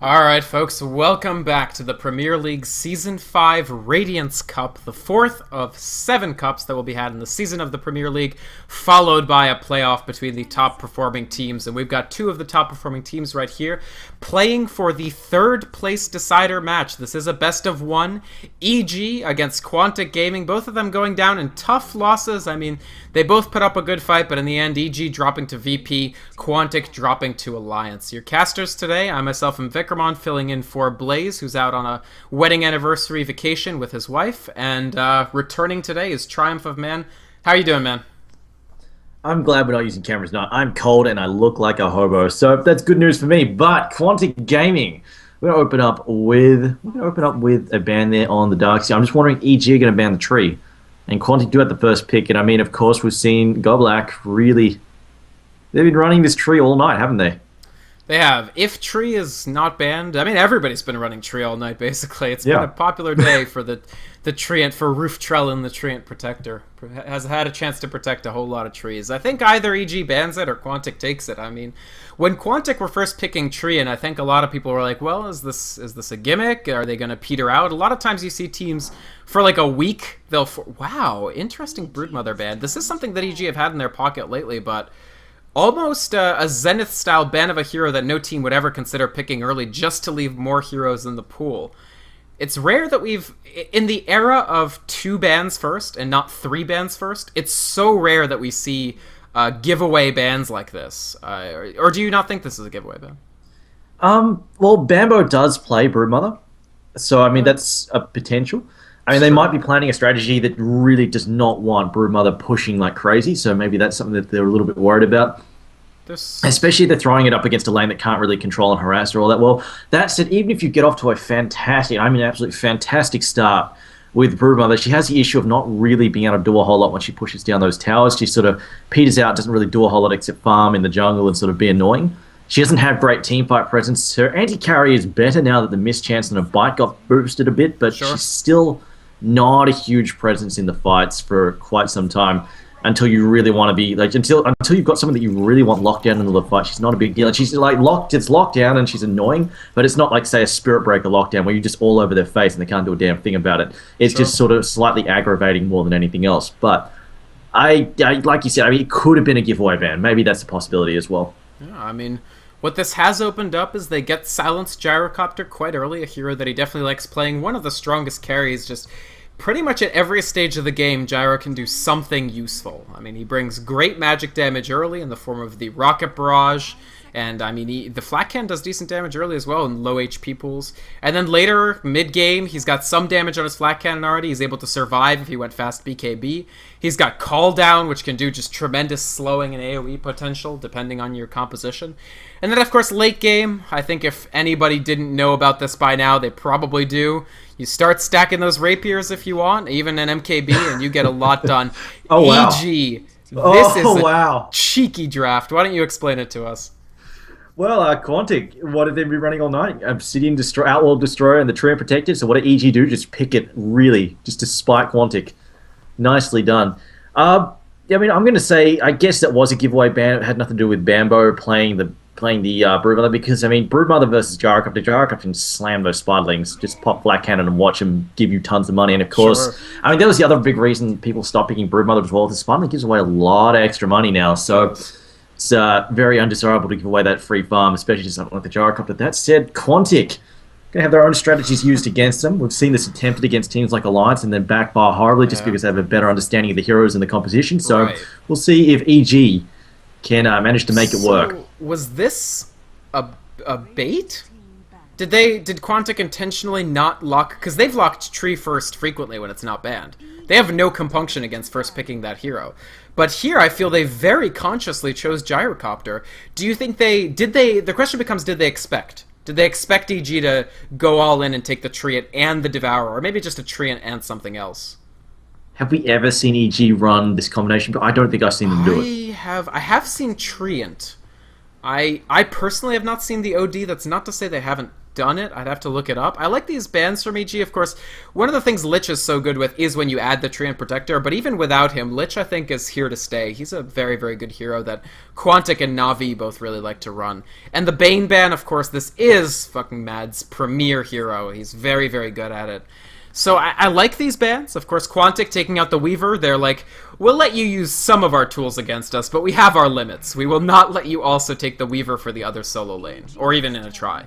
Alright, folks, welcome back to the Premier League Season 5 Radiance Cup, the fourth of 7 cups that will be had in the season of the Premier League, followed by a playoff between the top performing teams. And we've got two of the top performing teams right here playing for the third place decider match. This is a best of one. EG against Quantic Gaming, both of them going down in tough losses. I mean, they both put up a good fight, but in the end, EG dropping to VP, Quantic dropping to Alliance. Your casters today, I myself am Vykromond, filling in for Blaze, who's out on a wedding anniversary vacation with his wife, and returning today is TriumphOfMan. How are you doing, man? I'm glad we're not using cameras now. I'm cold and I look like a hobo, so that's good news for me. But Quantic Gaming, we're gonna open up with a ban there on the dark side. I'm just wondering, EG are gonna ban the tree, and Quantic do have the first pick. And I mean, of course, we've seen Goblack really. They've been running this tree all night, haven't they? They have. If tree is not banned, I mean, everybody's been running tree all night, basically. It's been a popular day for the treant, for Roof Trellin, the treant protector. Has had a chance to protect a whole lot of trees. I think either EG bans it or Quantic takes it. I mean, when Quantic were first picking tree, and I think a lot of people were like, well, is this a gimmick? Are they going to peter out? A lot of times you see teams for like a week, wow, interesting Broodmother ban. This is something that EG have had in their pocket lately, but almost a Zenith-style ban of a hero that no team would ever consider picking early just to leave more heroes in the pool. It's rare that we've, in the era of 2 bans first and not 3 bans first, it's so rare that we see giveaway bans like this. Or do you not think this is a giveaway ban? Well, Bambo does play Broodmother, so I mean that's a potential. I mean, they might be planning a strategy that really does not want Broodmother pushing like crazy, so maybe that's something that they're a little bit worried about. Especially if they're throwing it up against a lane that can't really control and harass or all that. Well, that said, even if you get off to a fantastic, I mean absolutely fantastic start with Broodmother, she has the issue of not really being able to do a whole lot when she pushes down those towers. She sort of peters out, doesn't really do a whole lot except farm in the jungle and sort of be annoying. She doesn't have great teamfight presence. Her anti-carry is better now that the mischance and her bite got boosted a bit, but she's still not a huge presence in the fights for quite some time until you really want to be like until you've got someone that you really want locked down into the fight. She's not a big deal. And she's like it's locked down and she's annoying, but it's not like say a Spirit Breaker lockdown where you're just all over their face and they can't do a damn thing about it. It's just sort of slightly aggravating more than anything else. But I like you said, I mean it could have been a giveaway ban. Maybe that's a possibility as well. Yeah, I mean, what this has opened up is they get silenced Gyrocopter quite early, a hero that he definitely likes playing. One of the strongest carries, just pretty much at every stage of the game, Gyro can do something useful. I mean, he brings great magic damage early in the form of the Rocket Barrage, and I mean, the Flat Can does decent damage early as well in low HP pools. And then later, mid-game, he's got some damage on his Flat Cannon already. He's able to survive if he went fast BKB. He's got Call Down, which can do just tremendous slowing and AoE potential, depending on your composition. And then, of course, late game, I think if anybody didn't know about this by now, they probably do. You start stacking those rapiers if you want, even an MKB, and you get a lot done. Oh, wow. EG, this is a cheeky draft. Why don't you explain it to us? Well, Quantic, what did they be running all night? Obsidian, Outlaw Destroyer, and the Treant Protected. So what did EG do? Just pick it, really, just to spite Quantic. Nicely done. I mean, I'm going to say, I guess that was a giveaway ban. It had nothing to do with Bambo playing the Broodmother, because, I mean, Broodmother versus Gyrocopter can slam those Spiderlings, just pop Black Cannon and watch them give you tons of money. And, of course, I mean, that was the other big reason people stopped picking Broodmother as well. The Spiderling gives away a lot of extra money now, so it's very undesirable to give away that free farm, especially to something like the Gyrocopter. That said, Quantic going to have their own strategies used against them. We've seen this attempted against teams like Alliance and then backfire horribly just because they have a better understanding of the heroes and the composition. So we'll see if EG can manage to make it work. Was this a bait? Did Quantic intentionally not lock? Because they've locked tree first frequently when it's not banned. They have no compunction against first picking that hero. But here I feel they very consciously chose Gyrocopter. Do you think the question becomes, did they expect? Did they expect EG to go all in and take the Treant and the Devourer? Or maybe just a Treant and something else? Have we ever seen EG run this combination? I don't think I've seen them do it. I have seen Treant. I personally have not seen the OD. That's not to say they haven't done it. I'd have to look it up. I like these bans from EG, of course. One of the things Lich is so good with is when you add the Treant Protector, but even without him, Lich, I think, is here to stay. He's a very, very good hero that Quantic and Na'Vi both really like to run. And the Bane ban, of course, this is fucking Mad's premier hero. He's very, very good at it. So I like these bans. Of course, Quantic taking out the Weaver, they're like, we'll let you use some of our tools against us, but we have our limits. We will not let you also take the Weaver for the other solo lane, or even in a try.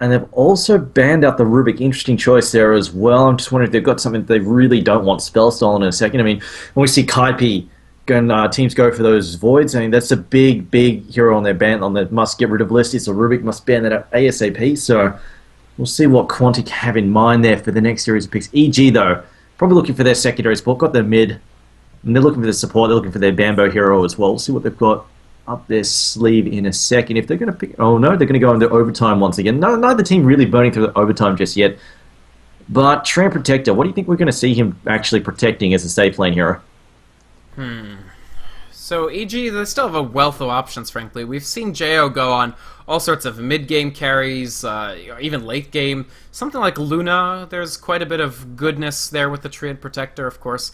And they've also banned out the Rubik. Interesting choice there as well. I'm just wondering if they've got something that they really don't want spell stolen in a second. I mean, when we see Kaipi going, teams go for those voids, I mean, that's a big, big hero on their ban, on the must get rid of list. It's a Rubik, must ban that out ASAP, so we'll see what Quantic have in mind there for the next series of picks. EG, though, probably looking for their secondary support. Got their mid, and they're looking for the support. They're looking for their Bambo hero as well. We'll see what they've got up their sleeve in a second. If they're going to pick... Oh, no, they're going to go into overtime once again. No, neither team really burning through the overtime just yet. But Treant Protector, what do you think we're going to see him actually protecting as a safe lane hero? So EG, they still have a wealth of options, frankly. We've seen Jo go on all sorts of mid-game carries, even late-game. Something like Luna, there's quite a bit of goodness there with the Treant Protector, of course.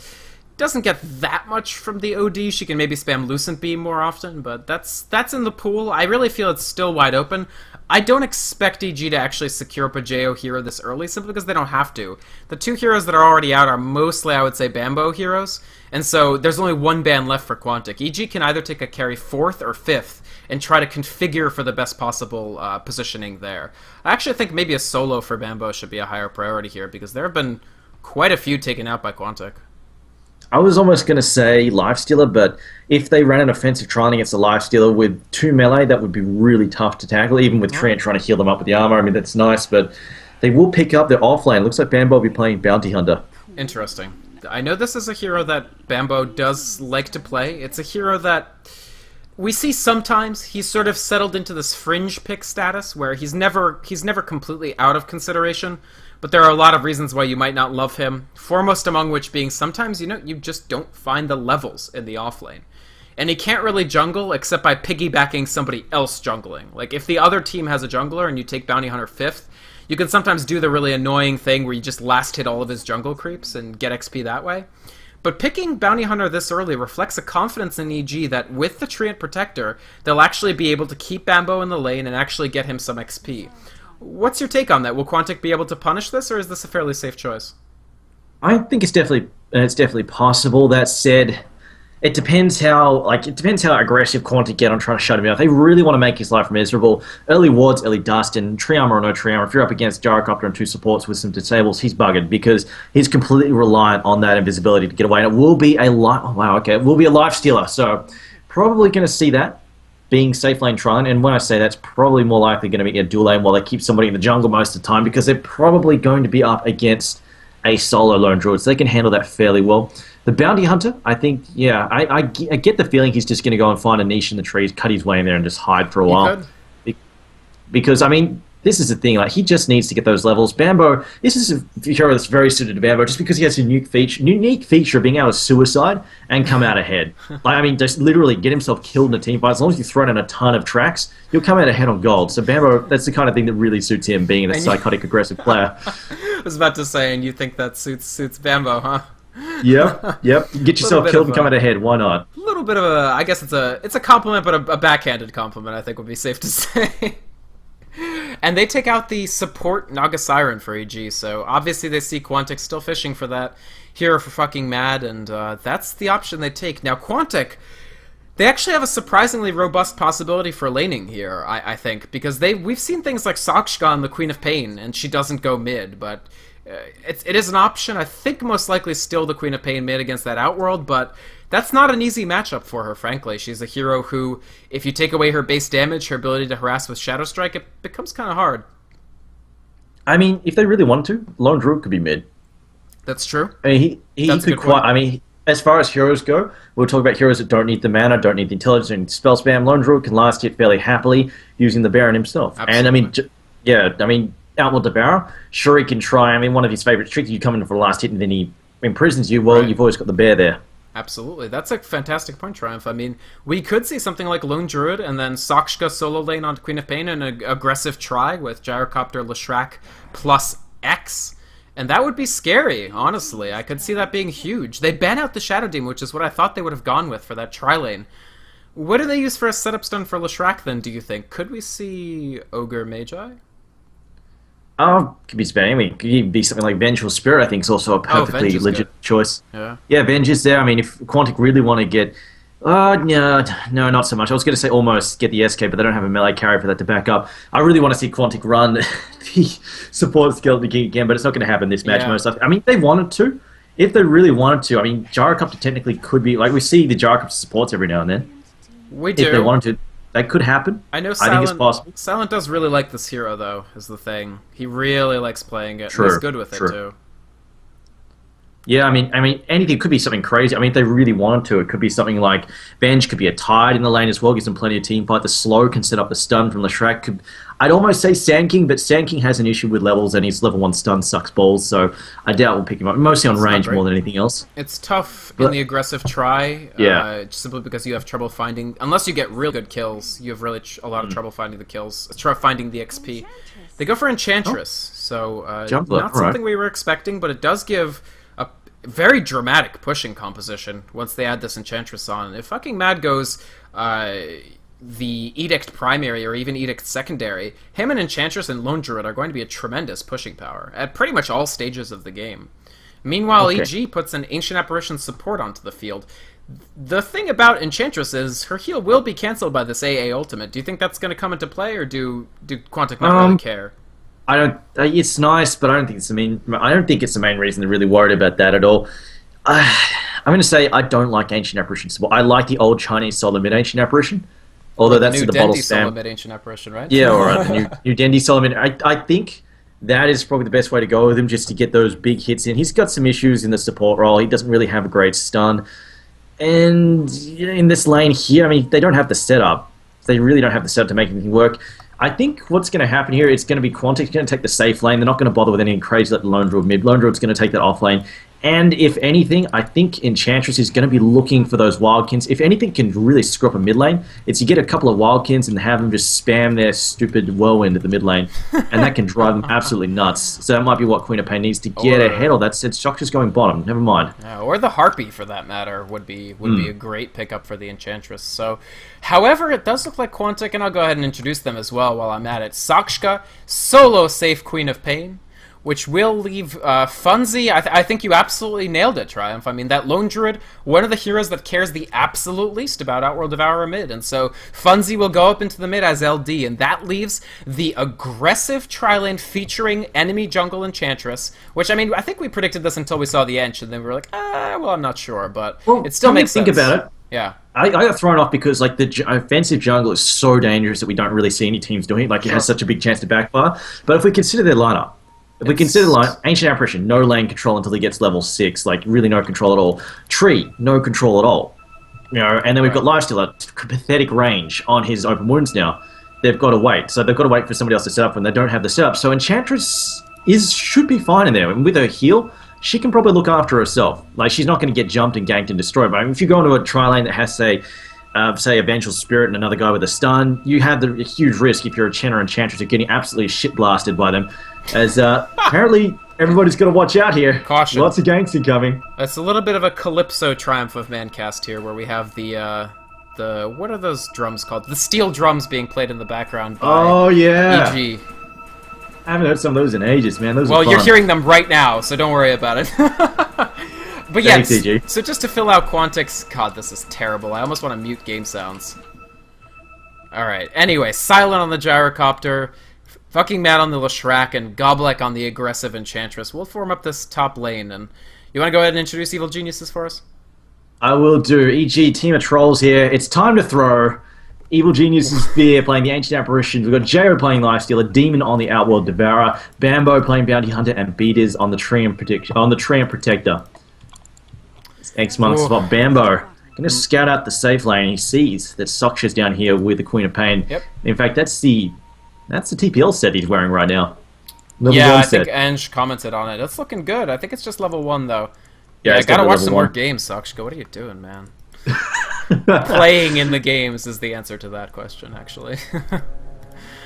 Doesn't get that much from the OD. She can maybe spam Lucent Beam more often, but that's in the pool. I really feel it's still wide open. I don't expect EG to actually secure up a Jo hero this early, simply because they don't have to. The two heroes that are already out are mostly, I would say, Bambo heroes, and so there's only one ban left for Quantic. EG can either take a carry 4th or 5th and try to configure for the best possible positioning there. I actually think maybe a solo for Bambo should be a higher priority here, because there have been quite a few taken out by Quantic. I was almost going to say Lifestealer, but if they ran an offensive trial against a Lifestealer with 2 melee, that would be really tough to tackle, even with Treant trying to heal them up with the armor. I mean, that's nice, but they will pick up their offlane. Looks like Bambo will be playing Bounty Hunter. Interesting. I know this is a hero that Bambo does like to play. It's a hero that we see sometimes. He's sort of settled into this fringe pick status where he's never completely out of consideration, but there are a lot of reasons why you might not love him, foremost among which being sometimes, you just don't find the levels in the offlane. And he can't really jungle except by piggybacking somebody else jungling. Like, if the other team has a jungler and you take Bounty Hunter 5th, you can sometimes do the really annoying thing where you just last hit all of his jungle creeps and get XP that way. But picking Bounty Hunter this early reflects a confidence in EG that with the Treant Protector, they'll actually be able to keep Bambo in the lane and actually get him some XP. What's your take on that? Will Quantic be able to punish this, or is this a fairly safe choice? I think it's definitely possible. That said, it depends how aggressive Quantic get on trying to shut him out. If they really want to make his life miserable, early wards, early dust, and tree armor or no tree armor. If you're up against Gyrocopter and 2 supports with some disables, he's buggered because he's completely reliant on that invisibility to get away. And it will be it will be a life stealer. So probably going to see that being safe lane Tron, and when I say that's probably more likely going to be a dual lane while they keep somebody in the jungle most of the time, because they're probably going to be up against a solo lone druid, so they can handle that fairly well. The Bounty Hunter, I think, yeah, I get the feeling he's just going to go and find a niche in the trees, cut his way in there, and just hide for a while. Because, I mean, this is the thing, like, he just needs to get those levels. Bambo, this is a hero that's very suited to Bambo, just because he has a unique feature of being able to suicide and come out ahead. Like, I mean, just literally get himself killed in a team fight. As long as you throw in a ton of tracks, you'll come out ahead on gold. So Bambo, that's the kind of thing that really suits him, being a psychotic, aggressive player. I was about to say, and you think that suits Bambo, huh? Yep. Get yourself killed and come out ahead. Why not? A little bit of a, I guess it's a compliment, but a backhanded compliment, I think would be safe to say. And they take out the support Naga Siren for EG, so obviously they see Quantic still fishing for that hero for fucking mad, and that's the option they take. Now Quantic, they actually have a surprisingly robust possibility for laning here, I think, because we've seen things like Sakshgan, the Queen of Pain, and she doesn't go mid, but it is an option. I think most likely still the Queen of Pain mid against that Outworld, but that's not an easy matchup for her, frankly. She's a hero who, if you take away her base damage, her ability to harass with Shadow Strike, it becomes kind of hard. I mean, if they really wanted to, Lone Druid could be mid. That's true. I mean, he could quite... I mean, as far as heroes go, we'll talk about heroes that don't need the mana, don't need the intelligence, and spell spam. Lone Druid can last hit fairly happily using the Baron himself. Absolutely. And, I mean, Outworld the Baron, sure he can try. I mean, one of his favourite tricks, you come in for the last hit and then he imprisons you. Well, right. You've always got the bear there. Absolutely. That's a fantastic point, Triumph. I mean, we could see something like Lone Druid and then Sakshka solo lane on Queen of Pain and an aggressive try with Gyrocopter, Leshrac plus X. And that would be scary, honestly. I could see that being huge. They ban out the Shadow Demon, which is what I thought they would have gone with for that tri lane. What do they use for a setup stun for Leshrac then, do you think? Could we see Ogre Magi? Could be spamming. Could be something like Vengeful Spirit, I think, is also a perfectly legit choice. Yeah, Venge is there. I mean, if Quantic really want to get... no, not so much. I was going to say almost get the SK, but they don't have a melee carry for that to back up. I really want to see Quantic run the support Skeleton King again, but it's not going to happen this match most likely. I mean, they wanted to. If they really wanted to, I mean, Gyrocopter technically could be... Like, we see the Gyrocopter supports every now and then. We do. If they wanted to. That could happen. I know I think it's possible. Silent does really like this hero, though, is the thing. He really likes playing it. True, and he's good with it, too. Yeah, I mean, anything could be something crazy. I mean, if they really wanted to, it could be something like Venge could be a Tide in the lane as well, gives them plenty of team fight. The slow can set up the stun from Leshrac. I'd almost say Sand King, but Sand King has an issue with levels, and his level 1 stun sucks balls, so I doubt we'll pick him up. Mostly on range more than anything else. It's tough in the aggressive try, simply because you have trouble finding... Unless you get real good kills, you have really a lot of trouble finding the kills, finding the XP. They go for Enchantress, so not something we were expecting, but it does give... very dramatic pushing composition once they add this Enchantress on. If fucking Mad goes the Edict primary or even Edict secondary, him and Enchantress and Lone Druid are going to be a tremendous pushing power at pretty much all stages of the game. Meanwhile, EG puts an Ancient Apparition support onto the field. The thing about Enchantress is her heal will be cancelled by this AA ultimate. Do you think that's going to come into play, or do Quantic not really care? I don't. It's nice, but I don't think it's the main. I don't think it's the main reason they're really worried about that at all. I'm going to say I don't like Ancient Apparition support. I like the old Chinese solo mid Ancient Apparition, although that's the bottle spam. Solo mid Ancient Apparition, right? Yeah, all right. The new Dendi solo mid. I think that is probably the best way to go with him, just to get those big hits in. He's got some issues in the support role. He doesn't really have a great stun, and in this lane here, I mean, they don't have the setup. They really don't have the setup to make anything work. I think what's going to happen here, it's going to be Quantic going to take the safe lane. They're not going to bother with anything crazy like the Lone Druid mid. Lone Druid's going to take that off lane. And if anything, I think Enchantress is going to be looking for those Wildkins. If anything can really screw up a mid lane, it's you get a couple of Wildkins and have them just spam their stupid Whirlwind at the mid lane. And that can drive them absolutely nuts. So that might be what Queen of Pain needs to get ahead of that. Said Shock's going bottom. Never mind. Yeah, or the Harpy, for that matter, would be a great pickup for the Enchantress. So, however, it does look like Quantic, and I'll go ahead and introduce them as well while I'm at it. Sakshka, solo safe Queen of Pain, which will leave Funzy. I think you absolutely nailed it, Triumph. I mean, that Lone Druid, one of the heroes that cares the absolute least about Outworld Devourer mid, and so Funzy will go up into the mid as LD, and that leaves the aggressive tri-lane featuring enemy jungle Enchantress, which, I mean, I think we predicted this until we saw the Ench, and then we were like, well, I'm not sure, but it still makes sense. Think about it. Yeah. I got thrown off because like the offensive jungle is so dangerous that we don't really see any teams doing it. Like it has such a big chance to backfire. But if we consider their lineup, we consider Ancient Apparition, no lane control until he gets level 6, like really no control at all. Tree, no control at all. You know, and then we've got Lifesteal at pathetic range on his open wounds now. They've got to wait. So they've got to wait for somebody else to set up when they don't have the setup. So Enchantress should be fine in there. And with her heal, she can probably look after herself. Like, she's not going to get jumped and ganked and destroyed. But I mean, if you go into a tri-lane that has, say, a Vengeful Spirit and another guy with a stun, you have the huge risk if you're a Chen or Enchantress of getting absolutely shit blasted by them. As apparently everybody's got to watch out here. Caution. Lots of ganks incoming. It's a little bit of a Calypso Triumph of Man cast here, where we have the what are those drums called? The steel drums being played in the background by EG. I haven't heard some of those in ages, man. Those are fun. You're hearing them right now, so don't worry about it. But yes, so just to fill out Quantic's... God, this is terrible. I almost want to mute game sounds. Alright, anyway, Silent on the Gyrocopter, fucking Mad on the Leshrac, and Goblek on the aggressive Enchantress. We'll form up this top lane, and you want to go ahead and introduce Evil Geniuses for us? I will do. EG, team of trolls here. It's time to throw. Evil Genius is Spear playing the Ancient Apparitions. We've got Jared playing Lifesteal, a Demon on the Outworld Devourer, Bambo playing Bounty Hunter, and Beaters on the Triumph Protector. X-Monk spot. Bambo gonna scout out the safe lane. He sees that Soksha's down here with the Queen of Pain. Yep. In fact, that's the TPL set he's wearing right now. Level 1 set. I think Ange commented on it. It's looking good. I think it's just level 1 though. Yeah, I it's gotta definitely watch level some more 1. games, Sakshka. What are you doing, man? Playing in the games is the answer to that question, actually.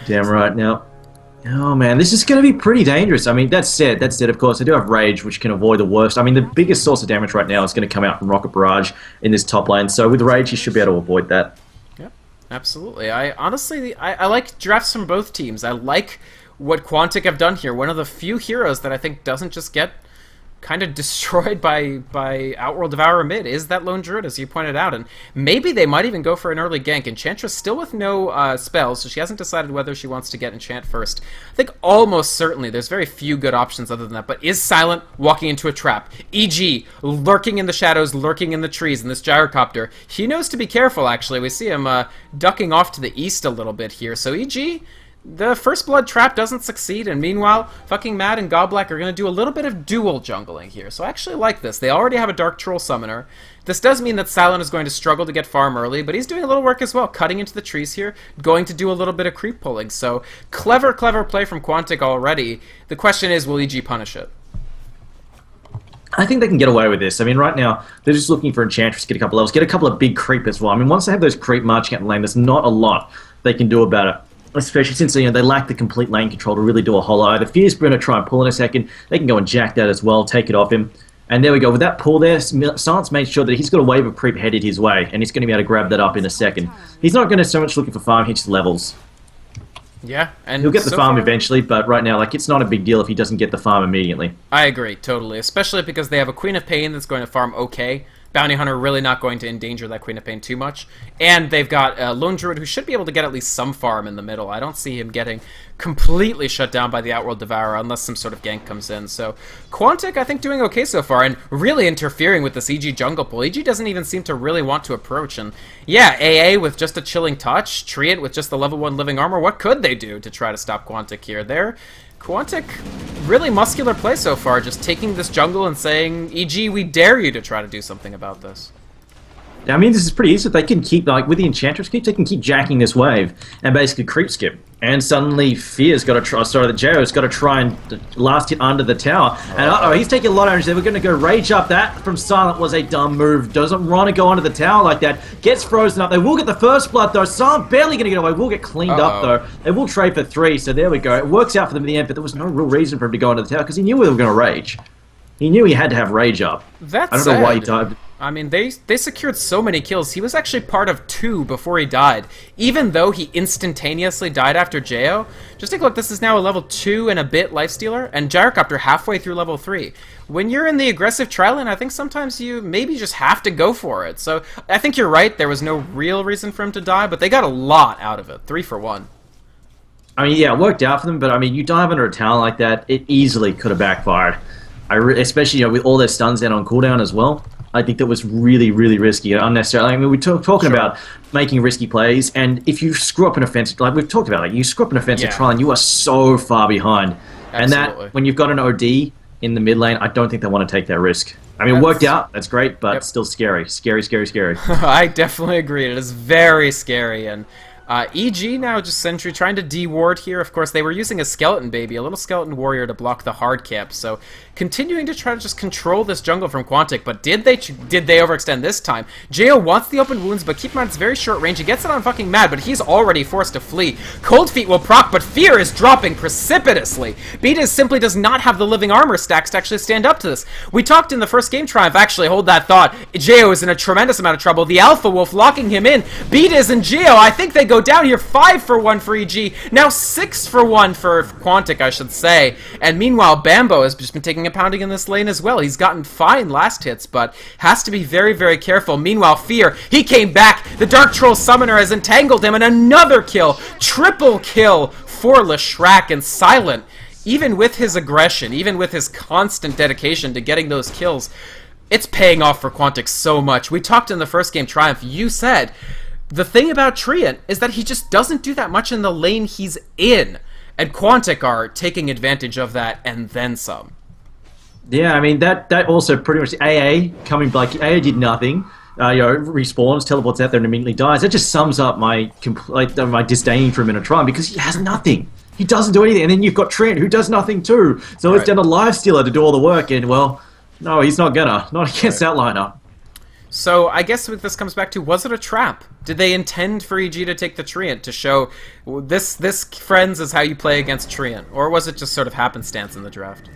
Damn right now. Oh man, this is going to be pretty dangerous. I mean, that said, of course, I do have Rage, which can avoid the worst. I mean, the biggest source of damage right now is going to come out from Rocket Barrage in this top lane. So with Rage, you should be able to avoid that. Yep, absolutely. I honestly, I like drafts from both teams. I like what Quantic have done here. One of the few heroes that I think doesn't just get kind of destroyed by Outworld Devourer mid is that Lone Druid, as you pointed out, and maybe they might even go for an early gank. Enchantress still with no spells, so she hasn't decided whether she wants to get Enchant first. I think almost certainly there's very few good options other than that, but is Silent walking into a trap? EG lurking in the shadows, lurking in the trees in this gyrocopter. He knows to be careful, actually. We see him ducking off to the east a little bit here, so EG... the First Blood trap doesn't succeed, and meanwhile, fucking Mad and Godblack are going to do a little bit of dual jungling here. So I actually like this. They already have a Dark Troll Summoner. This does mean that Silent is going to struggle to get farm early, but he's doing a little work as well, cutting into the trees here, going to do a little bit of creep pulling. So clever, clever play from Quantic already. The question is, will EG punish it? I think they can get away with this. I mean, right now, they're just looking for Enchantress to get a couple levels, get a couple of big creep as well. I mean, once they have those creep marching out the lane, there's not a lot they can do about it. Especially since they lack the complete lane control to really do a whole lot. The Fear's going to try and pull in a second. They can go and jack that as well, take it off him. And there we go. With that pull there, Silence made sure that he's got a wave of creep headed his way, and he's going to be able to grab that up in a second. He's not going to so much looking for farm, he's levels. Yeah, and he'll get the farm eventually, but right now, like, it's not a big deal if he doesn't get the farm immediately. I agree, totally. Especially because they have a Queen of Pain that's going to farm okay. Bounty Hunter really not going to endanger that Queen of Pain too much. And they've got Lone Druid who should be able to get at least some farm in the middle. I don't see him getting completely shut down by the Outworld Devourer unless some sort of gank comes in. So Quantic, I think, doing okay so far and really interfering with this EG jungle pull. EG doesn't even seem to really want to approach. And yeah, AA with just a Chilling Touch, Treant with just the level 1 Living Armor. What could they do to try to stop Quantic here? Quantic, really muscular play so far, just taking this jungle and saying, EG, we dare you to try to do something about this. I mean, this is pretty easy. They can keep, like, with the Enchantress keep, they can keep jacking this wave and basically creep skip. And suddenly Fear's got to try, sorry, the Jao's got to try and last hit under the tower. And uh-oh, he's taking a lot of damage there. We're going to go Rage up. That from Silent was a dumb move. Doesn't want to go under the tower like that. Gets frozen up. They will get the first blood, though. Silent barely going to get away. Will get cleaned up, though. They will trade for 3, so there we go. It works out for them in the end, but there was no real reason for him to go under the tower because he knew we were going to Rage. He knew he had to have Rage up. I don't know why he dived. I mean, they secured so many kills. He was actually part of 2 before he died. Even though he instantaneously died after Jao. Just take a look, this is now a level 2 and a bit lifestealer, and Gyrocopter halfway through level 3. When you're in the aggressive trial lane, I think sometimes you maybe just have to go for it. So I think you're right, there was no real reason for him to die, but they got a lot out of it. 3 for 1. I mean, yeah, it worked out for them, but I mean, you dive under a tower like that, it easily could have backfired. Especially, you know, with all their stuns down on cooldown as well. I think that was really, really risky and unnecessary. I mean, we're talking about making risky plays, and if you screw up an offensive, like we've talked about, like you screw up an offensive trial, and you are so far behind. Absolutely. And that, when you've got an OD in the mid lane, I don't think they want to take that risk. I mean, it worked out, that's great, but still scary. Scary, scary, scary. I definitely agree. It is very scary, and EG now just Sentry trying to de-ward here. Of course, they were using a Skeleton Baby, a little Skeleton Warrior to block the hard camp. So continuing to try to just control this jungle from Quantic. But did they overextend this time? Jao wants the open wounds, but keep in mind it's very short range. He gets it on fucking Mad, but he's already forced to flee. Cold Feet will proc, but Fear is dropping precipitously. Betas simply does not have the living armor stacks to actually stand up to this. We talked in the first game Triumph, actually, hold that thought. Jao is in a tremendous amount of trouble. The Alpha Wolf locking him in. Betas and Jao, I think they go down here. 5 for 1 for EG. Now 6 for 1 for Quantic, I should say. And meanwhile, Bambo has just been taking a pounding in this lane as well. He's gotten fine last hits, but has to be very, very careful. Meanwhile, Fear, he came back. The Dark Troll Summoner has entangled him, and another kill. Triple kill for Leshrac, and Silent, even with his aggression, even with his constant dedication to getting those kills, it's paying off for Quantic so much. We talked in the first game Triumph, you said, the thing about Treant is that he just doesn't do that much in the lane he's in. And Quantic are taking advantage of that and then some. Yeah, I mean, that also pretty much... AA coming back... AA did nothing. Respawns, teleports out there and immediately dies. That just sums up my disdain for him in a trial because he has nothing. He doesn't do anything. And then you've got Treant who does nothing too. So it's down to Lifestealer to do all the work. And, well... No, he's not gonna. Not against that lineup. So I guess what this comes back to, was it a trap? Did they intend for EG to take the Treant to show this friends is how you play against Treant? Or was it just sort of happenstance in the draft?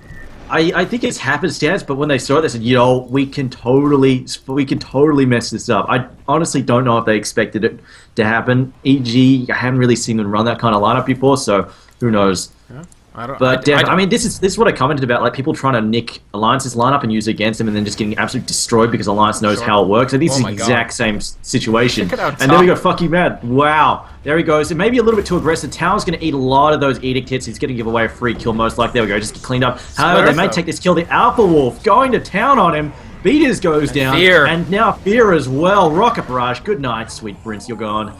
I think it's happenstance, but when they saw it, they said, we can totally mess this up. I honestly don't know if they expected it to happen. EG, I haven't really seen them run that kind of lineup before, so who knows. Yeah. I mean, this is what I commented about, like people trying to nick Alliance's lineup and use it against them, and then just getting absolutely destroyed because Alliance knows how it works. I think it's the exact same situation. And there we go, fuck you, mad. Wow, there he goes. It may be a little bit too aggressive. Tower's going to eat a lot of those Edict hits. He's going to give away a free kill most likely. There we go, just get cleaned up. However, they may take this kill. The Alpha Wolf going to town on him. Beaters goes down. Fear. And now Fear as well. Rocket Barrage. Good night, sweet prince. You're gone.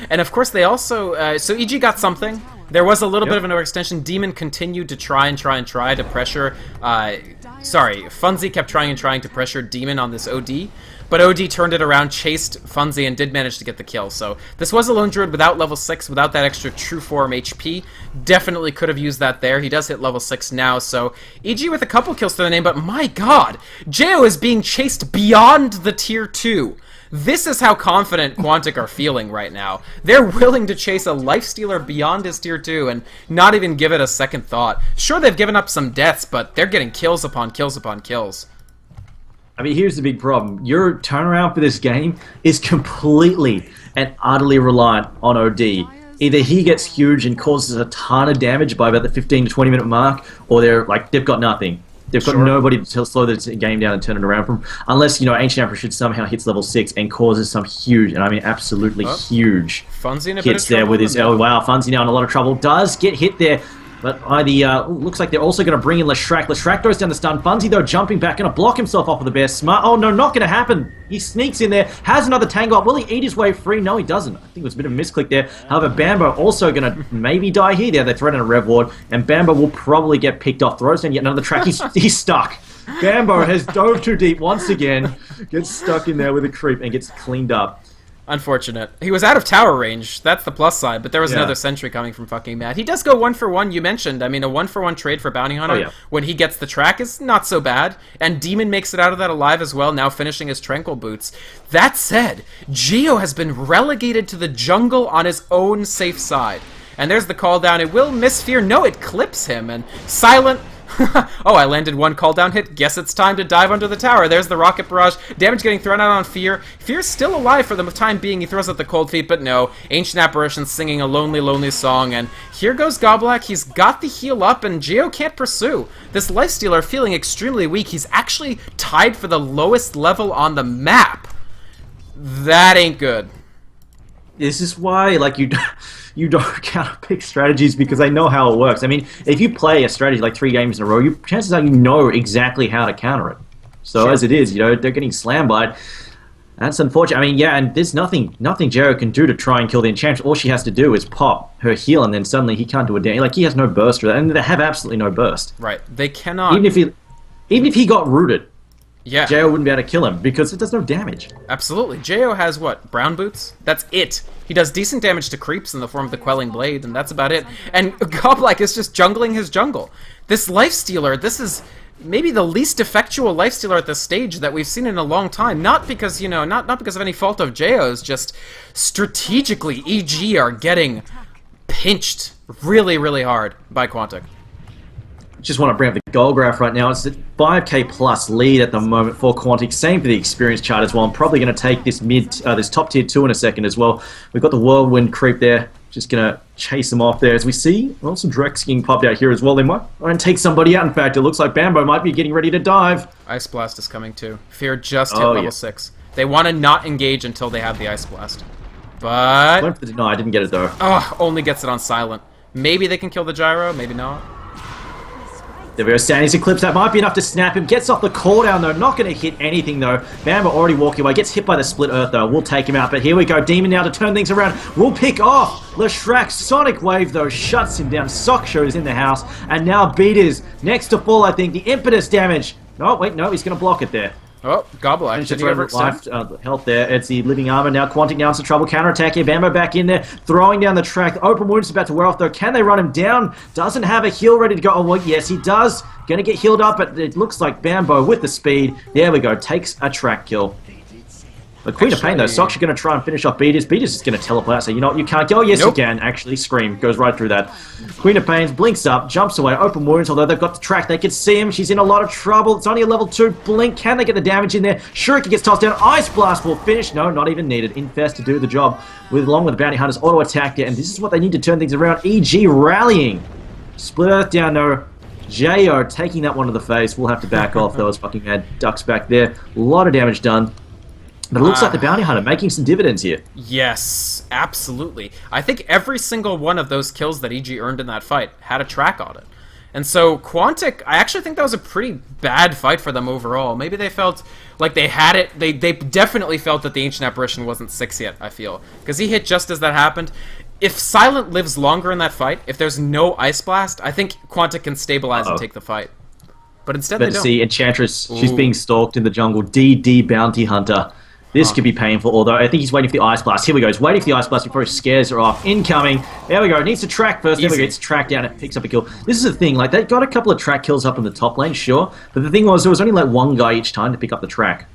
And of course, they also... so EG got something. There was a little bit of an overextension. Demon continued to try to pressure... Funzy kept trying to pressure Demon on this OD. But OD turned it around, chased Funzy, and did manage to get the kill. So this was a Lone Druid without level 6, without that extra True Form HP. Definitely could have used that there. He does hit level 6 now, so EG with a couple kills to the name, but my god! Jo is being chased beyond the Tier 2. This is how confident Quantic are feeling right now. They're willing to chase a Lifestealer beyond his Tier 2 and not even give it a second thought. Sure, they've given up some deaths, but they're getting kills upon kills upon kills. I mean, here's the big problem. Your turnaround for this game is completely and utterly reliant on OD. Either he gets huge and causes a ton of damage by about the 15 to 20 minute mark, or they've got nothing. They've got nobody to slow the game down and turn it around from, unless, Ancient Emperor should somehow hits level 6 and causes some huge, and I mean absolutely huge hits there with his... Oh, wow, Funzy now in a lot of trouble. Does get hit there, but looks like they're also going to bring in Leshrac. Leshrac goes down the stun. Funzy, though, jumping back, going to block himself off of the bear. Smart. Oh, no, not going to happen. He sneaks in there, has another tango up. Will he eat his way free? No, he doesn't. I think it was a bit of a misclick there. However, Bambo also going to maybe die here. They throw in a Rev Ward, and Bambo will probably get picked off. Throws down yet another track. He's stuck. Bambo has dove too deep once again, gets stuck in there with a creep, and gets cleaned up. Unfortunate. He was out of tower range. That's the plus side, but there was another sentry coming from fucking Matt. He does go 1-for-1, you mentioned. I mean, a 1-for-1 trade for Bounty Hunter when he gets the track is not so bad. And Demon makes it out of that alive as well, now finishing his Tranquil Boots. That said, Geo has been relegated to the jungle on his own safe side. And there's the call down. It will miss Fear. No, it clips him. And Silent... Oh, I landed one call down hit. Guess it's time to dive under the tower. There's the rocket barrage. Damage getting thrown out on Fear. Fear's still alive for the time being. He throws out the cold feet, but no. Ancient Apparition singing a lonely, lonely song. And here goes Goblak. He's got the heal up, and Geo can't pursue. This Lifestealer feeling extremely weak. He's actually tied for the lowest level on the map. That ain't good. This is why, like, you don't counter-pick strategies because they know how it works. I mean, if you play a strategy like 3 games in a row, chances are you know exactly how to counter it. So as it is, they're getting slammed by it. That's unfortunate. I mean, and there's nothing Jero can do to try and kill the Enchantress. All she has to do is pop her heal, and then suddenly he can't do a damage. Like, he has no burst for that, and they have absolutely no burst. Right. They cannot... Even if he got rooted, Jo wouldn't be able to kill him because it does no damage. Absolutely. Jo has what? Brown boots? That's it. He does decent damage to creeps in the form of the Quelling Blade, and that's about it. And Goblak is just jungling his jungle. This Lifestealer, this is maybe the least effectual Lifestealer at this stage that we've seen in a long time. Not because, not because of any fault of Jo's, just strategically EG are getting pinched really, really hard by Quantic. Just want to bring up the goal graph right now. It's a 5k plus lead at the moment for Quantic. Same for the experience chart as well. I'm probably going to take this this top tier 2 in a second as well. We've got the Whirlwind creep there. Just going to chase them off there as we see. Also, Drex getting popped out here as well. They might try and take somebody out. In fact, it looks like Bambo might be getting ready to dive. Ice Blast is coming too. Fear just hit level 6. They want to not engage until they have the Ice Blast. But... No, I didn't get it though. Oh, only gets it on Silent. Maybe they can kill the Gyro, maybe not. There we go, Stanley's Eclipse. That might be enough to snap him. Gets off the cooldown, though. Not going to hit anything, though. Bambo already walking away. Gets hit by the Split Earth, though. We'll take him out. But here we go. Demon now to turn things around. We'll pick off Leshrac. Sonic Wave, though, shuts him down. Sock Show's in the house. And now Beaters next to fall, I think. The Impetus damage. No, wait, no. He's going to block it there. Oh, Gobble. Did he ever life, health there. It's the living armor now. Quantic now into trouble. Counter-attack here. Bambo back in there. Throwing down the track. The open wound is about to wear off though. Can they run him down? Doesn't have a heal ready to go. Oh, well, yes, he does. Going to get healed up, but it looks like Bambo with the speed. There we go. Takes a track kill. The Queen of Pain, though, Sock's going to try and finish off Beaters. Beaters is going to teleport out, so you know what, you can't go. Oh, yes, you can. Actually, Scream goes right through that. Queen of Pains blinks up, jumps away, open wounds, although they've got the track. They can see him. She's in a lot of trouble. It's only a level 2 blink. Can they get the damage in there? Shuriken gets tossed down. Ice Blast will finish. No, not even needed. Infest to do the job, along with the Bounty Hunters auto attack there, and this is what they need to turn things around. EG rallying. Split Earth down, no. Jo taking that one to the face. We'll have to back off those fucking mad ducks back there. A lot of damage done. But it looks like the Bounty Hunter making some dividends here. Yes, absolutely. I think every single one of those kills that EG earned in that fight had a track on it. And so Quantic, I actually think that was a pretty bad fight for them overall. Maybe they felt like they had it. They definitely felt that the Ancient Apparition wasn't 6 yet, I feel. Because he hit just as that happened. If Silent lives longer in that fight, if there's no Ice Blast, I think Quantic can stabilize and take the fight. But instead they don't. See, Enchantress, she's being stalked in the jungle. DD Bounty Hunter. This could be painful, although I think he's waiting for the Ice Blast. Here we go. He's waiting for the Ice Blast before he scares her off. Incoming. There we go. Needs to track first. There we go. It's tracked down. It picks up a kill. This is the thing. Like, they got a couple of track kills up in the top lane, sure. But the thing was, there was only like one guy each time to pick up the track.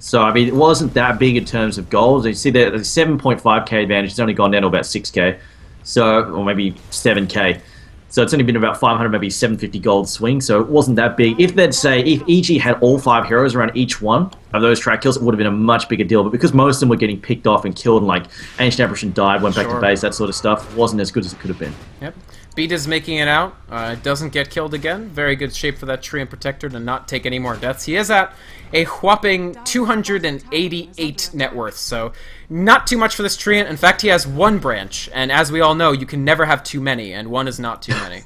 So, I mean, it wasn't that big in terms of goals. You see there, the 7.5k advantage. It's only gone down to about 6k. So, or maybe 7k. So it's only been about 500, maybe 750 gold swing, so it wasn't that big. If they'd say, if EG had all 5 heroes around each one of those track kills, it would have been a much bigger deal. But because most of them were getting picked off and killed, and like Ancient Apparition died, went back to base, that sort of stuff, it wasn't as good as it could have been. Yep. Beat is making it out. Doesn't get killed again. Very good shape for that Treant Protector to not take any more deaths. He is at a whopping 288 net worth, so not too much for this Treant. In fact, he has 1 branch, and as we all know, you can never have too many, and 1 is not too many.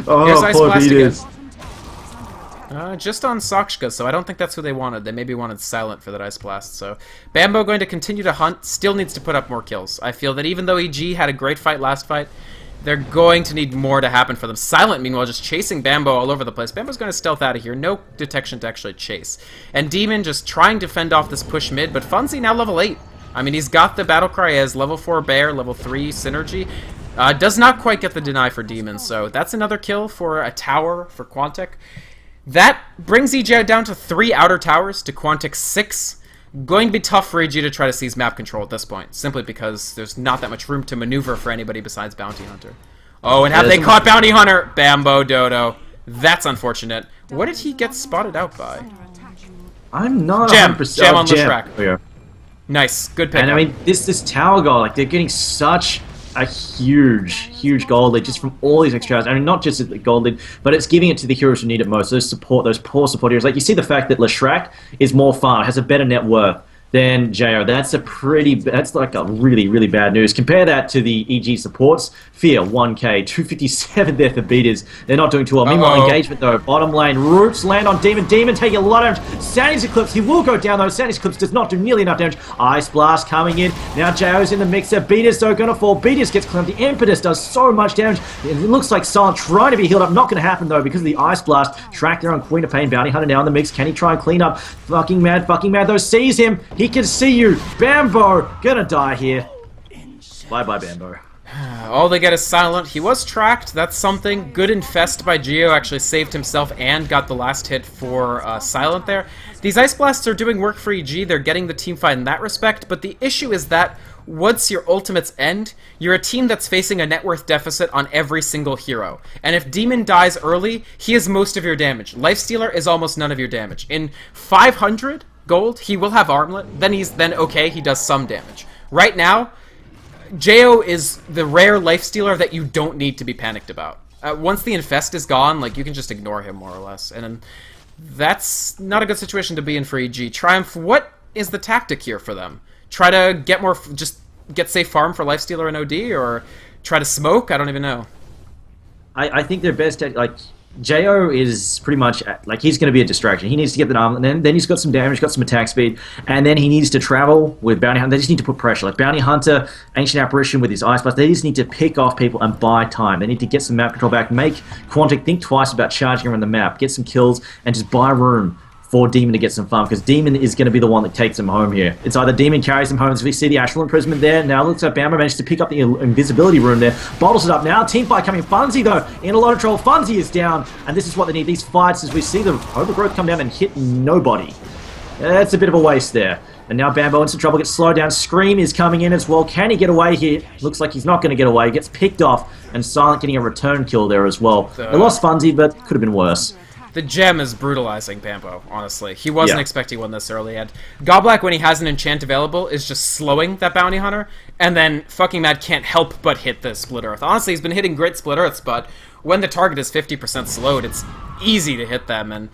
Oh, Ice poor Beaters. Just on Sakshka, so I don't think that's who they wanted. They maybe wanted Silent for that Ice Blast. So Bambo going to continue to hunt, still needs to put up more kills. I feel that even though EG had a great fight last fight, they're going to need more to happen for them. Silent, meanwhile, just chasing Bambo all over the place. Bambo's going to stealth out of here. No detection to actually chase. And Demon just trying to fend off this push mid, but Funzy now level 8. I mean, he's got the Battlecry as level 4 Bear, level 3 Synergy. Does not quite get the deny for Demon, so that's another kill for a tower for Quantic. That brings EG down to 3 outer towers to Quantic's 6. Going to be tough for EG to try to seize map control at this point, simply because there's not that much room to maneuver for anybody besides Bounty Hunter. Oh, and have they caught Bounty Hunter? Bambo Dodo. That's unfortunate. What did he get spotted out by? I'm not Jam 100%. Jam on the track. Oh, yeah. Nice. Good pick. And I mean, this tower goal, like, they're getting such a huge gold lead just from all these extras. I mean, not just the gold lead, but it's giving it to the heroes who need it most. Those poor support heroes. Like, you see the fact that Leshrac is more farm, has a better net worth than Jo. That's like a really bad news. Compare that to the EG supports. Fear 1k, 257 there for Beaters. They're not doing too well. Meanwhile, engagement though, bottom lane, roots land on Demon. Demon taking a lot of damage. Sandy's Eclipse, he will go down though. Sandy's Eclipse does not do nearly enough damage. Ice Blast coming in. Now Jo's in the mixer. Beaters though gonna fall. Beaters gets clamped. The Impetus does so much damage. It looks like Silent trying to be healed up. Not gonna happen though because of the Ice Blast. Track there on Queen of Pain. Bounty Hunter now in the mix. Can he try and clean up? Fucking mad though. Sees him. He can see you. Bambo gonna die here. Bye Bambo. All they get is Silent. He was tracked. That's something. Good infest by Geo. Actually saved himself and got the last hit for Silent there. These Ice Blasts are doing work for EG. They're getting the team fight in that respect. But the issue is that once your ultimates end, you're a team that's facing a net worth deficit on every single hero. And if Demon dies early, he is most of your damage. Lifestealer is almost none of your damage. In 500 gold, he will have Armlet. Then okay, he does some damage. Right now, Jo is the rare lifestealer that you don't need to be panicked about. Once the infest is gone, like, you can just ignore him more or less. And that's not a good situation to be in for EG. Triumph, what is the tactic here for them? Try to get more, just get safe farm for lifestealer and OD, or try to smoke? I don't even know. I think their best, like, Jo is pretty much, like, he's going to be a distraction. He needs to get the arm, and then he's got some damage, got some attack speed, and then he needs to travel with Bounty Hunter. They just need to put pressure. Like, Bounty Hunter, Ancient Apparition with his Ice Blast, they just need to pick off people and buy time. They need to get some map control back, make Quantic think twice about charging around the map, get some kills, and just buy room for Demon to get some farm, because Demon is going to be the one that takes him home here. It's either Demon carries him home, as we see the Astral Imprisonment there. Now looks like Bambo managed to pick up the invisibility rune there. Bottles it up now. Team fight coming. Funzy, though, in a lot of trouble. Funzy is down, and this is what they need. These fights, as we see the Overgrowth come down and hit nobody. That's a bit of a waste there. And now Bambo in some trouble, gets slowed down. Scream is coming in as well. Can he get away here? Looks like he's not going to get away. He gets picked off, and Silent getting a return kill there as well. They lost Funzy, but could have been worse. The gem is brutalizing Bambo, honestly. He wasn't expecting one this early. And Goblak, when he has an enchant available, is just slowing that Bounty Hunter, and then fucking Mad can't help but hit the Split Earth. Honestly, he's been hitting great Split Earths, but when the target is 50% slowed, it's easy to hit them. And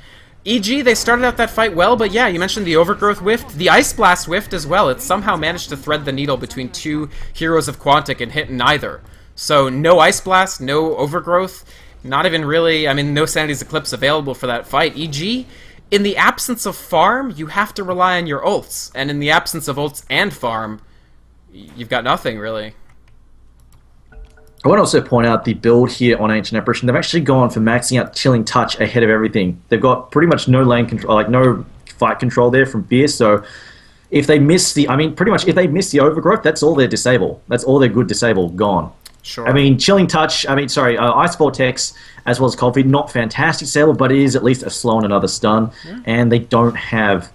EG, they started out that fight well, but yeah, you mentioned the Overgrowth Whift, the Ice Blast Whift as well. It somehow managed to thread the needle between two heroes of Quantic and hit neither. So no Ice Blast, no Overgrowth. Not even really, I mean, no Sanity's Eclipse available for that fight. EG, in the absence of farm, you have to rely on your ults. And in the absence of ults and farm, you've got nothing, really. I want to also point out the build here on Ancient Apparition. They've actually gone for maxing out Chilling Touch ahead of everything. They've got pretty much no lane control, like no fight control there from Fierce, so if they miss the, I mean, pretty much if they miss the Overgrowth, that's all their disable. That's all their good disable gone. Sure. I mean, Chilling Touch, Ice Vortex, as well as Cold Feet, not fantastic disable, but it is at least a slow and another stun, and they don't have